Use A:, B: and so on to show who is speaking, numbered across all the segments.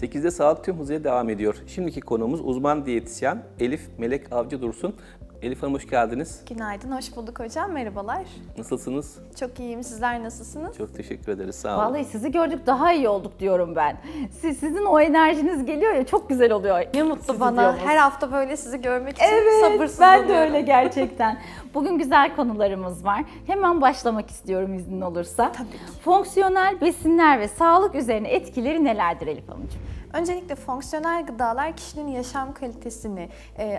A: 8'de Sağlık tüm hızıyla devam ediyor. Şimdiki konuğumuz uzman diyetisyen Elif Melek Avcı Dursun. Elif Hanım hoş geldiniz.
B: Günaydın, hoş bulduk hocam. Merhabalar.
A: Nasılsınız?
B: Çok iyiyim. Sizler nasılsınız?
A: Çok teşekkür ederiz. Sağ olun.
C: Vallahi sizi gördük daha iyi olduk diyorum ben. Sizin o enerjiniz geliyor ya çok güzel oluyor.
B: Ne mutlu
C: sizi
B: bana.
C: diyoruz.
B: Her hafta böyle sizi görmek için
C: Evet,
B: sabırsızlanıyorum.
C: ben de öyle gerçekten. Bugün güzel konularımız var. Hemen başlamak istiyorum iznin olursa.
B: Tabii ki.
C: Fonksiyonel besinler ve sağlık üzerine etkileri nelerdir Elif Hanımcığım?
B: Öncelikle fonksiyonel gıdalar kişinin yaşam kalitesini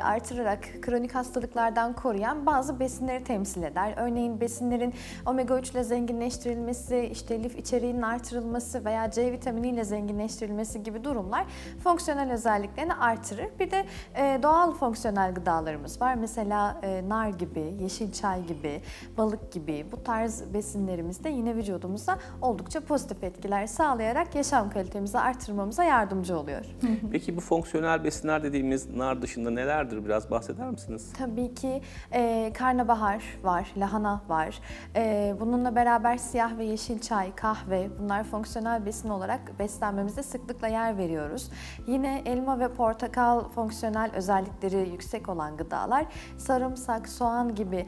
B: artırarak kronik hastalıklardan koruyan bazı besinleri temsil eder. Örneğin besinlerin omega 3 ile zenginleştirilmesi, işte lif içeriğinin artırılması veya C vitaminiyle zenginleştirilmesi gibi durumlar fonksiyonel özelliklerini artırır. Bir de doğal fonksiyonel gıdalarımız var. Mesela nar gibi, yeşil çay gibi, balık gibi bu tarz besinlerimiz de yine vücudumuza oldukça pozitif etkiler sağlayarak yaşam kalitemizi artırmamıza yardımcı oluyor.
A: Peki bu fonksiyonel besinler dediğimiz nar dışında nelerdir? Biraz bahseder misiniz?
B: Tabii ki karnabahar var, lahana var. Bununla beraber siyah ve yeşil çay, kahve bunlar fonksiyonel besin olarak beslenmemizde sıklıkla yer veriyoruz. Yine elma ve portakal fonksiyonel özellikleri yüksek olan gıdalar. Sarımsak, soğan gibi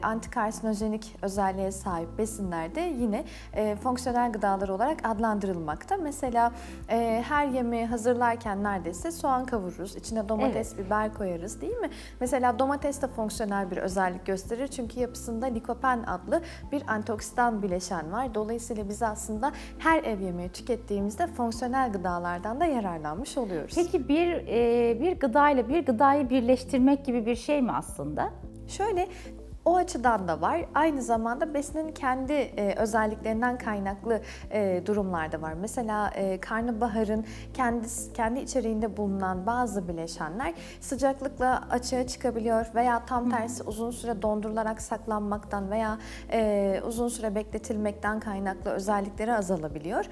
B: antikarsinojenik özelliğe sahip besinler de yine fonksiyonel gıdalar olarak adlandırılmakta. Mesela her yemeği hazırlarken neredeyse soğan kavururuz. İçine domates, biber koyarız değil mi? Mesela domates de fonksiyonel bir özellik gösterir. Çünkü yapısında likopen adlı bir antioksidan bileşen var. Dolayısıyla biz aslında her ev yemeği tükettiğimizde fonksiyonel gıdalardan da yararlanmış oluyoruz.
C: Peki bir gıdayla bir gıdayı birleştirmek gibi bir şey mi aslında?
B: Şöyle, o açıdan da var. Aynı zamanda besinin kendi özelliklerinden kaynaklı durumlar da var. Mesela karnabaharın kendi içeriğinde bulunan bazı bileşenler sıcaklıkla açığa çıkabiliyor veya tam tersi uzun süre dondurularak saklanmaktan veya uzun süre bekletilmekten kaynaklı özellikleri azalabiliyor.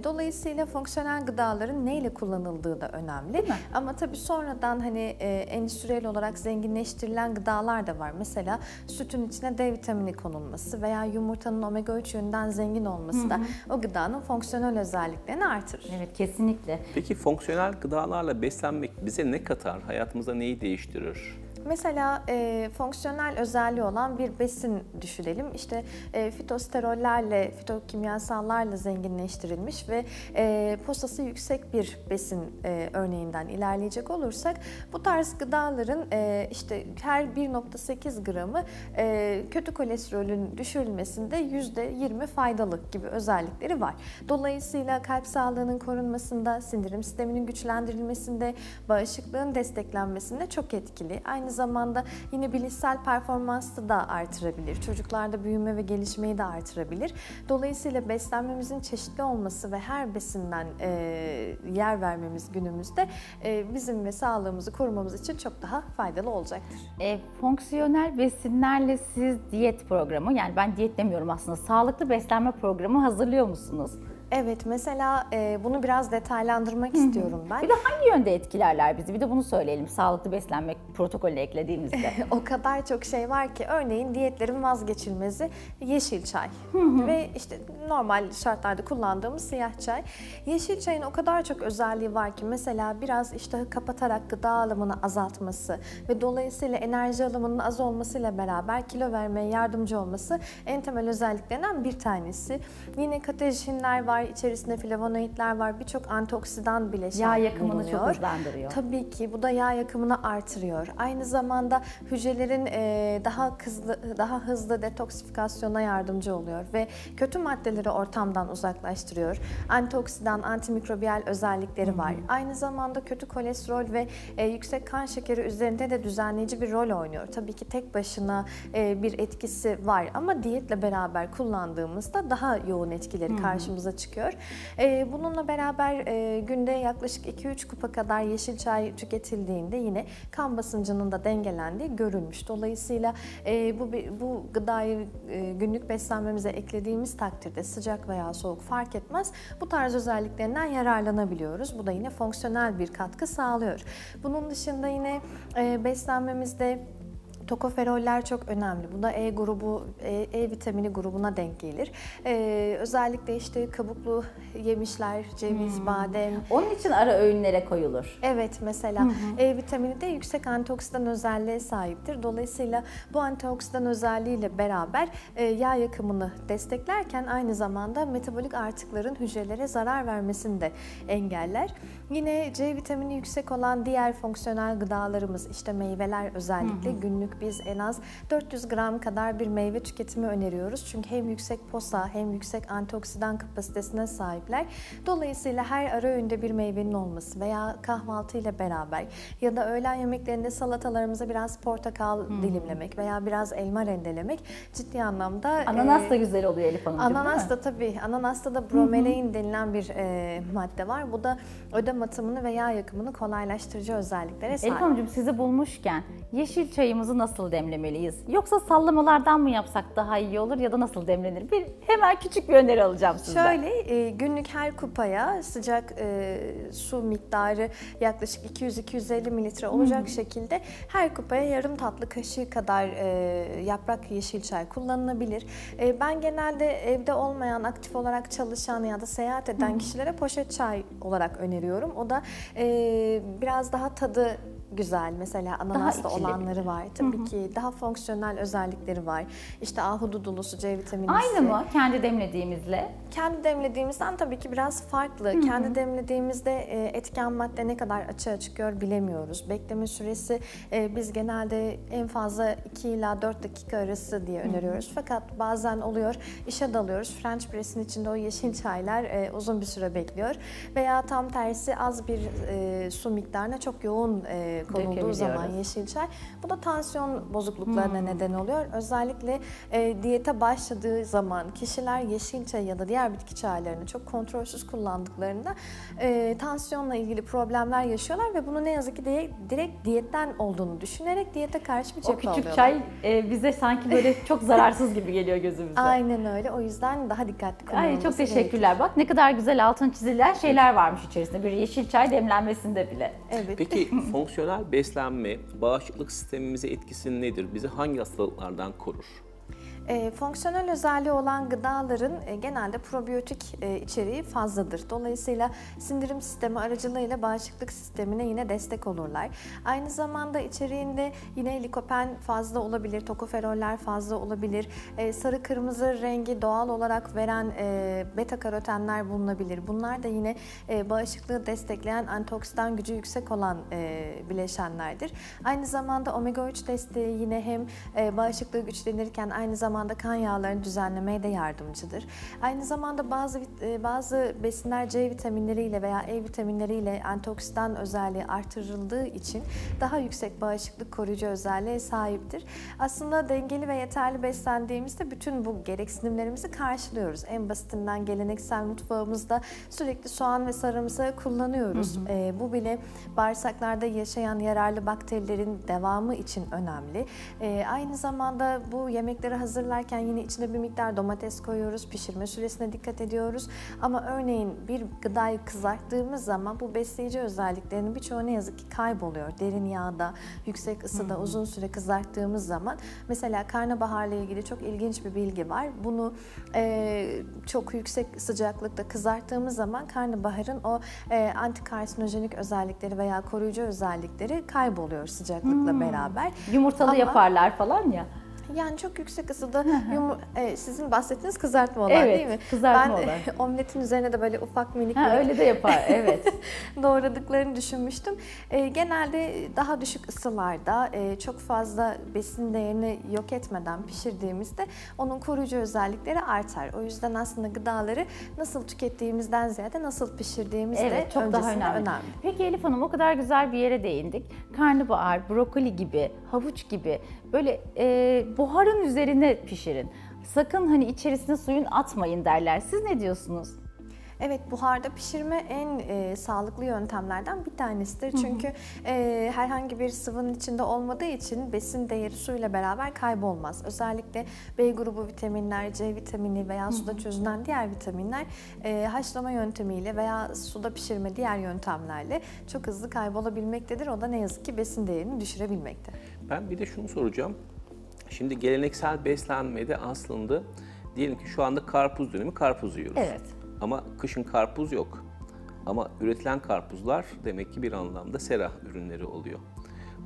B: Dolayısıyla fonksiyonel gıdaların neyle kullanıldığı da önemli. Ama tabii sonradan hani endüstriyel olarak zenginleştirilen gıdalar da var. Mesela sütün içine D vitamini konulması veya yumurtanın omega 3 yönünden zengin olması da o gıdanın fonksiyonel özelliklerini artırır.
C: Evet, kesinlikle.
A: Peki fonksiyonel gıdalarla beslenmek bize ne katar? Hayatımıza neyi değiştirir?
B: Mesela fonksiyonel özelliği olan bir besin düşünelim. İşte fitosterollerle, fitokimyasallarla zenginleştirilmiş ve posası yüksek bir besin örneğinden ilerleyecek olursak bu tarz gıdaların işte her 1,8 gramı kötü kolesterolün düşürülmesinde %20 faydalı gibi özellikleri var. Dolayısıyla kalp sağlığının korunmasında, sindirim sisteminin güçlendirilmesinde, bağışıklığın desteklenmesinde çok etkili. Aynı zamanda yine bilişsel performansı da artırabilir. Çocuklarda büyüme ve gelişmeyi de artırabilir. Dolayısıyla beslenmemizin çeşitli olması ve her besinden yer vermemiz günümüzde bizim ve sağlığımızı korumamız için çok daha faydalı olacaktır.
C: Fonksiyonel besinlerle siz diyet programı, yani ben diyet demiyorum aslında, sağlıklı beslenme programı hazırlıyor musunuz?
B: Evet, mesela bunu biraz detaylandırmak istiyorum ben.
C: Bir de hangi yönde etkilerler bizi? Bir de bunu söyleyelim sağlıklı beslenme protokolüne eklediğimizde.
B: O kadar çok şey var ki, örneğin diyetlerin vazgeçilmezi yeşil çay ve işte normal şartlarda kullandığımız siyah çay. Yeşil çayın o kadar çok özelliği var ki mesela biraz iştahı kapatarak gıda alımını azaltması ve dolayısıyla enerji alımının az olmasıyla beraber kilo vermeye yardımcı olması en temel özelliklerinden bir tanesi. Yine katejinler var, içerisinde flavonoidler var, birçok antioksidan bileşen
C: Yağ yakımını
B: bulunuyor.
C: çok hızlandırıyor.
B: Tabii ki bu da yağ yakımını artırıyor. Aynı zamanda hücrelerin daha hızlı detoksifikasyona yardımcı oluyor ve kötü maddeleri ortamdan uzaklaştırıyor. Antioksidan, antimikrobiyal özellikleri var. Aynı zamanda kötü kolesterol ve yüksek kan şekeri üzerinde de düzenleyici bir rol oynuyor. Tabii ki tek başına bir etkisi var ama diyetle beraber kullandığımızda daha yoğun etkileri karşımıza çıkıyor. Bununla beraber günde yaklaşık 2-3 kupa kadar yeşil çay tüketildiğinde yine kan basıncının da dengelendiği görülmüş. Dolayısıyla bu gıdayı günlük beslenmemize eklediğimiz takdirde sıcak veya soğuk fark etmez. Bu tarz özelliklerinden yararlanabiliyoruz. Bu da yine fonksiyonel bir katkı sağlıyor. Bunun dışında yine beslenmemizde Tokoferoller çok önemli. Bu da E grubu, E vitamini grubuna denk gelir. Özellikle işte kabuklu yemişler, ceviz, badem.
C: Onun için ara öğünlere koyulur.
B: Evet, mesela E vitamini de yüksek antioksidan özelliğe sahiptir. Dolayısıyla bu antioksidan özelliğiyle beraber yağ yakımını desteklerken aynı zamanda metabolik artıkların hücrelere zarar vermesini de engeller. Yine C vitamini yüksek olan diğer fonksiyonel gıdalarımız, işte meyveler özellikle günlük biz en az 400 gram kadar bir meyve tüketimi öneriyoruz. Çünkü hem yüksek posa hem yüksek antioksidan kapasitesine sahipler. Dolayısıyla her ara öğünde bir meyvenin olması veya kahvaltı ile beraber ya da öğlen yemeklerinde salatalarımıza biraz portakal dilimlemek veya biraz elma rendelemek ciddi anlamda...
C: Ananas da güzel oluyor Elif Hanımcığım,
B: Ananas
C: değil mi?
B: da tabii. Ananasta da bromelain denilen bir madde var. Bu da ödem atımını ve yağ yakımını kolaylaştırıcı özelliklere sahip.
C: Elif Hanımcığım, sizi bulmuşken yeşil çayımızı nasıl demlemeliyiz? Yoksa sallamalardan mı yapsak daha iyi olur ya da nasıl demlenir? Hemen küçük bir öneri alacağım sizden.
B: Şöyle, günlük her kupaya sıcak su miktarı yaklaşık 200-250 mililitre olacak şekilde her kupaya yarım tatlı kaşığı kadar yaprak yeşil çay kullanılabilir. Ben genelde evde olmayan, aktif olarak çalışan ya da seyahat eden kişilere poşet çay olarak öneriyorum. O da biraz daha tadı güzel. Mesela ananaslı
C: içilebilir.
B: olanları var. Tabii ki daha fonksiyonel özellikleri var. İşte ahududulusu, C vitaminisi.
C: Aynı mı kendi demlediğimizle?
B: Kendi demlediğimizden tabii ki biraz farklı. Kendi demlediğimizde etken madde ne kadar açığa çıkıyor bilemiyoruz. Bekleme süresi biz genelde en fazla 2 ila 4 dakika arası diye öneriyoruz. Fakat bazen oluyor, işe dalıyoruz. French press'in içinde o yeşil çaylar uzun bir süre bekliyor. Veya tam tersi az bir su miktarına çok yoğun konulduğu zaman yeşil çay. Bu da tansiyon bozukluklarına neden oluyor. Özellikle diyete başladığı zaman kişiler yeşil çay ya da diğer bitki çaylarını çok kontrolsüz kullandıklarında tansiyonla ilgili problemler yaşıyorlar ve bunu ne yazık ki direkt diyetten olduğunu düşünerek diyete karşı bir
C: O
B: cephe
C: küçük
B: alıyorlar.
C: çay bize sanki böyle çok zararsız gibi geliyor gözümüze.
B: Aynen öyle. O yüzden daha dikkatli kullanılması
C: Ay, çok
B: gerekiyor.
C: teşekkürler. Bak ne kadar güzel altın çizilen şeyler varmış içerisinde. Bir yeşil çay demlenmesinde bile.
B: Evet.
A: Peki fonksiyonel beslenme bağışıklık sistemimize etkisi nedir? Bizi hangi hastalıklardan korur?
B: Fonksiyonel özelliği olan gıdaların genelde probiyotik içeriği fazladır. Dolayısıyla sindirim sistemi aracılığıyla bağışıklık sistemine yine destek olurlar. Aynı zamanda içeriğinde yine likopen fazla olabilir, tokoferoller fazla olabilir, sarı kırmızı rengi doğal olarak veren beta karotenler bulunabilir. Bunlar da yine bağışıklığı destekleyen antioksidan gücü yüksek olan bileşenlerdir. Aynı zamanda omega 3 desteği yine hem bağışıklığı güçlenirken aynı zamanda kan yağlarını düzenlemeye de yardımcıdır. Aynı zamanda bazı besinler C vitaminleriyle veya E vitaminleriyle antioksidan özelliği artırıldığı için daha yüksek bağışıklık koruyucu özelliğe sahiptir. Aslında dengeli ve yeterli beslendiğimizde bütün bu gereksinimlerimizi karşılıyoruz. En basitinden geleneksel mutfağımızda sürekli soğan ve sarımsağı kullanıyoruz. Bu bile bağırsaklarda yaşayan yararlı bakterilerin devamı için önemli. Aynı zamanda bu yemekleri hazırlarken yine içine bir miktar domates koyuyoruz. Pişirme süresine dikkat ediyoruz. Ama örneğin bir gıdayı kızarttığımız zaman bu besleyici özelliklerinin birçoğu ne yazık ki kayboluyor. Derin yağda, yüksek ısıda uzun süre kızarttığımız zaman mesela karnabaharla ilgili çok ilginç bir bilgi var. Bunu çok yüksek sıcaklıkta kızarttığımız zaman karnabaharın o antikarsinojenik özellikleri veya koruyucu özellikleri kayboluyor sıcaklıkla beraber.
C: Yumurtalı yaparlar falan ya.
B: Yani çok yüksek ısıda sizin bahsettiğiniz kızartma olan
C: Evet,
B: değil mi?
C: kızartma
B: ben
C: olan.
B: Omletin üzerine de böyle ufak minik
C: Öyle de yapar, evet.
B: doğradıklarını düşünmüştüm. Genelde daha düşük ısılarda çok fazla besin değerini yok etmeden pişirdiğimizde onun koruyucu özellikleri artar. O yüzden aslında gıdaları nasıl tükettiğimizden ziyade nasıl pişirdiğimiz de
C: çok daha
B: öncesinde
C: önemli. Peki Elif Hanım, o kadar güzel bir yere değindik. Karnabahar, brokoli gibi, havuç gibi böyle buharın üzerine pişirin. Sakın hani içerisine suyun atmayın derler. Siz ne diyorsunuz?
B: Evet, buharda pişirme en sağlıklı yöntemlerden bir tanesidir. Çünkü herhangi bir sıvının içinde olmadığı için besin değeri suyla beraber kaybolmaz. Özellikle B grubu vitaminler, C vitamini veya suda çözünen diğer vitaminler haşlama yöntemiyle veya suda pişirme diğer yöntemlerle çok hızlı kaybolabilmektedir. O da ne yazık ki besin değerini düşürebilmekte.
A: Ben bir de şunu soracağım. Şimdi geleneksel beslenmede aslında diyelim ki şu anda karpuz dönemi, karpuz yiyoruz.
C: Evet.
A: Ama kışın karpuz yok. Ama üretilen karpuzlar demek ki bir anlamda sera ürünleri oluyor.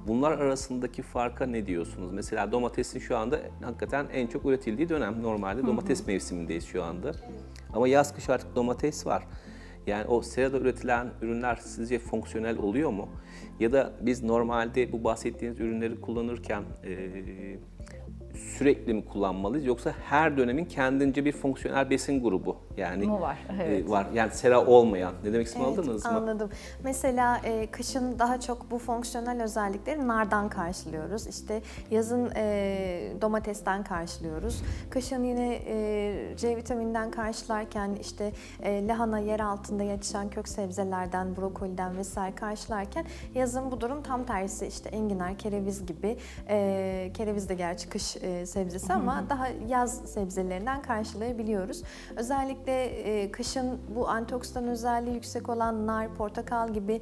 A: Bunlar arasındaki farka ne diyorsunuz? Mesela domatesin şu anda hakikaten en çok üretildiği dönem. Normalde domates mevsimindeyiz şu anda. Ama yaz kış artık domates var. Yani o serada üretilen ürünler sizce fonksiyonel oluyor mu? Ya da biz normalde bu bahsettiğiniz ürünleri kullanırken sürekli mi kullanmalıyız, yoksa her dönemin kendince bir fonksiyonel besin grubu yani
C: Mu var, evet.
A: var. Yani sera olmayan. Ne demek istediğimi
B: Evet,
A: anladınız mı?
B: anladım. Mesela kışın daha çok bu fonksiyonel özellikleri nardan karşılıyoruz. İşte yazın domatesten karşılıyoruz. Kışın yine C vitamininden karşılarken işte lahana, yer altında yetişen kök sebzelerden, brokoliden vesaire karşılarken yazın bu durum tam tersi. İşte enginar, kereviz gibi. Kereviz de gerçi kış sebzesi ama daha yaz sebzelerinden karşılayabiliyoruz. Özellikle kışın bu antioksidan özelliği yüksek olan nar, portakal gibi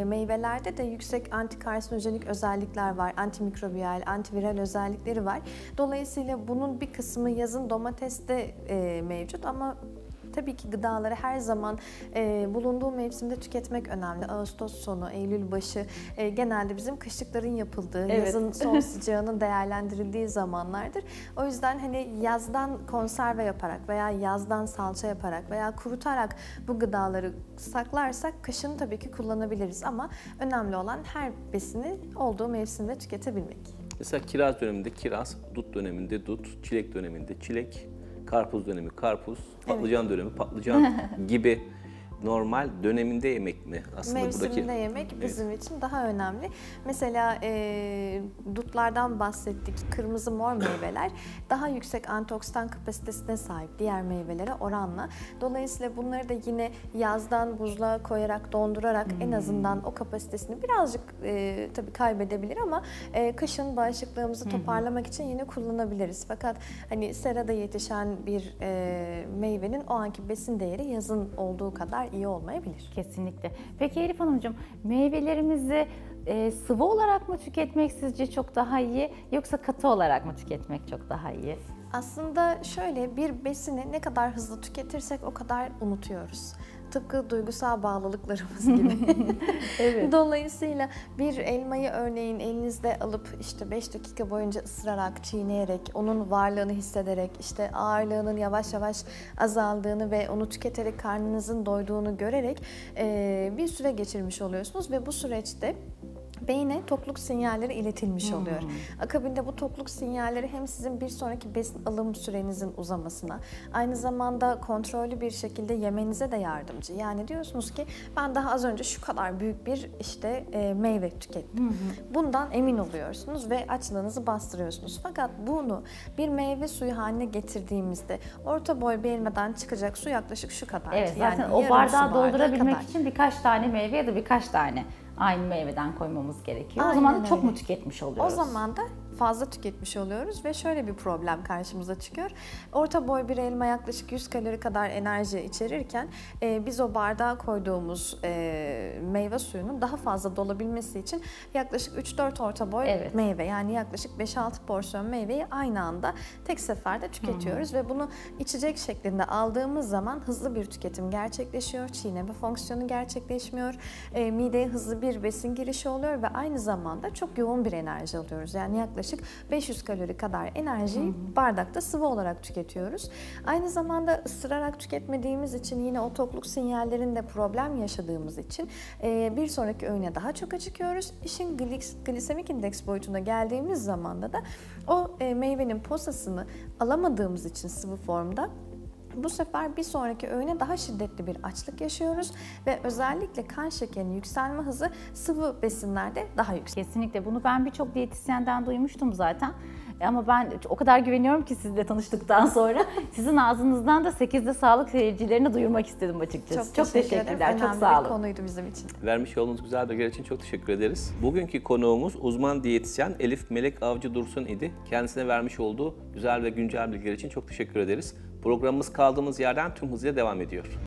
B: meyvelerde de yüksek antikarsinojenik özellikler var. Antimikrobiyal, antiviral özellikleri var. Dolayısıyla bunun bir kısmı yazın domateste mevcut ama tabii ki gıdaları her zaman bulunduğu mevsimde tüketmek önemli. Ağustos sonu, Eylül başı genelde bizim kışlıkların yapıldığı,
C: Evet.
B: yazın son sıcağının değerlendirildiği zamanlardır. O yüzden hani yazdan konserve yaparak veya yazdan salça yaparak veya kurutarak bu gıdaları saklarsak kışın tabii ki kullanabiliriz ama önemli olan her besini olduğu mevsimde tüketebilmek.
A: Mesela kiraz döneminde kiraz, dut döneminde dut, çilek döneminde çilek, karpuz dönemi karpuz, patlıcan dönemi patlıcan gibi normal döneminde yemek mi aslında
B: Mevsiminde
A: buradaki?
B: yemek bizim için daha önemli. Mesela dutlardan bahsettik. Kırmızı mor meyveler daha yüksek antioksidan kapasitesine sahip diğer meyvelere oranla. Dolayısıyla bunları da yine yazdan buzluğa koyarak, dondurarak en azından o kapasitesini birazcık tabii kaybedebilir ama kışın bağışıklığımızı toparlamak için yine kullanabiliriz. Fakat hani serada yetişen bir meyvenin o anki besin değeri yazın olduğu kadar iyi olmayabilir.
C: Kesinlikle. Peki Elif Hanımcığım, meyvelerimizi sıvı olarak mı tüketmek sizce çok daha iyi, yoksa katı olarak mı tüketmek çok daha iyi?
B: Aslında şöyle, bir besini ne kadar hızlı tüketirsek o kadar unutuyoruz. Tıpkı duygusal bağlılıklarımız gibi.
C: Evet.
B: Dolayısıyla bir elmayı örneğin elinizde alıp işte 5 dakika boyunca ısırarak, çiğneyerek, onun varlığını hissederek, işte ağırlığının yavaş yavaş azaldığını ve onu tüketerek karnınızın doyduğunu görerek bir süre geçirmiş oluyorsunuz ve bu süreçte beyne tokluk sinyalleri iletilmiş oluyor. Akabinde bu tokluk sinyalleri hem sizin bir sonraki besin alım sürenizin uzamasına, aynı zamanda kontrollü bir şekilde yemenize de yardımcı. Yani diyorsunuz ki ben daha az önce şu kadar büyük bir işte meyve tükettim. Bundan emin oluyorsunuz ve açlığınızı bastırıyorsunuz. Fakat bunu bir meyve suyu haline getirdiğimizde orta boy bir elmadan çıkacak su yaklaşık şu kadar.
C: Evet, zaten
B: yani
C: o
B: yarım
C: bardağı
B: su bardağı
C: doldurabilmek
B: kadar.
C: için birkaç tane meyve ya da birkaç tane aynı meyveden koymamız gerekiyor.
B: Aynen
C: O zaman da çok
B: öyle.
C: mu tüketmiş
B: O
C: oluyoruz?
B: zaman da fazla tüketmiş oluyoruz ve şöyle bir problem karşımıza çıkıyor. Orta boy bir elma yaklaşık 100 kalori kadar enerji içerirken biz o bardağa koyduğumuz meyve suyunun daha fazla dolabilmesi için yaklaşık 3-4 orta boy
C: Evet.
B: meyve, yani yaklaşık 5-6 porsiyon meyveyi aynı anda tek seferde tüketiyoruz ve bunu içecek şeklinde aldığımız zaman hızlı bir tüketim gerçekleşiyor. Çiğneme fonksiyonu gerçekleşmiyor. Mideye hızlı bir besin girişi oluyor ve aynı zamanda çok yoğun bir enerji alıyoruz. Yani yaklaşık 500 kalori kadar enerjiyi bardakta sıvı olarak tüketiyoruz. Aynı zamanda ısırarak tüketmediğimiz için yine o tokluk sinyallerinde problem yaşadığımız için bir sonraki öğüne daha çok acıkıyoruz. İşin glisemik indeks boyutuna geldiğimiz zamanda da o meyvenin posasını alamadığımız için sıvı formda bu sefer bir sonraki öğüne daha şiddetli bir açlık yaşıyoruz ve özellikle kan şekerinin yükselme hızı sıvı besinlerde daha yüksek.
C: Kesinlikle. Bunu ben birçok diyetisyenden duymuştum zaten. Ama ben o kadar güveniyorum ki sizinle tanıştıktan sonra sizin ağzınızdan da 8'de sağlık seyircilerine duyurmak istedim açıkçası. Çok teşekkürler.
B: ederim.
C: Çok
B: Önemli
C: sağ
B: bir
C: olun.
B: konuydu bizim için.
A: Vermiş olduğunuz güzel bilgiler için çok teşekkür ederiz. Bugünkü konuğumuz uzman diyetisyen Elif Melek Avcı Dursun idi. Kendisine vermiş olduğu güzel ve güncel bilgiler için çok teşekkür ederiz. Programımız kaldığımız yerden tüm hızıyla devam ediyor.